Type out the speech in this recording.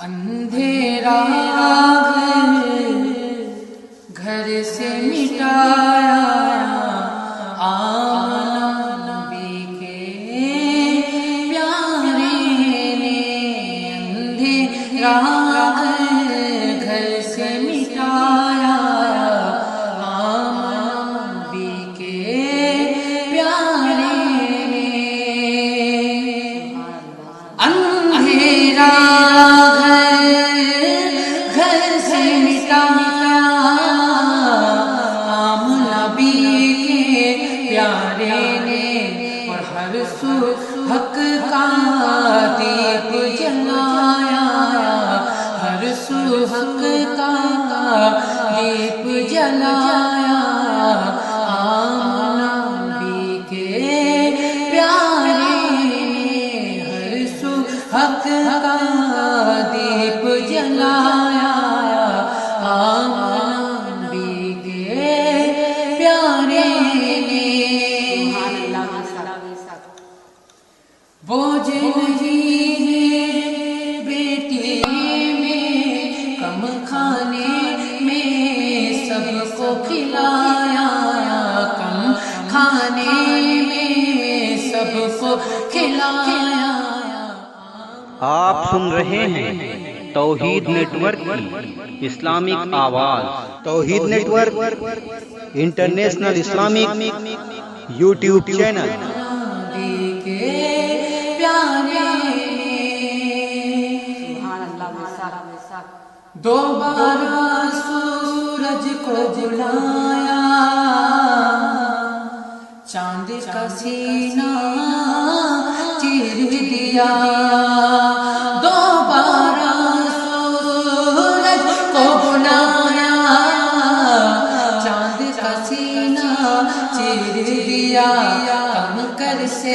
اندھیرا گھر سے مٹایا آمنا نبی کے پیارے نے، اندھیرا گھر سے مٹایا آمنا نبی کے پیارے نے، اندھیرا گھر سے مٹایا آمنا نبی کے پیارے نے، اور ہر سو حق کا دیپ جلایا، ہر سو حق کا دیپ جلایا آمنا نبی کے پیارے نے، ہر سو حق کا دیپ جلایا آمنا نبی کے پیارے نے۔ بوجھ نہیں ہے بیٹی میں کم کھانے میں سب کو کھلایا، کم کھانے میں سب کو کھلایا۔ آپ سن رہے ہیں توحید نیٹ ورک کی اسلامک آواز۔ Tauheed network international Islamic YouTube channel. دوبارہ سورج کو بلایا، چاند کا سینہ چیر دیا، دوبارہ سورج کو بلایا، چاند کا سینہ چیر دیا، کم کر سے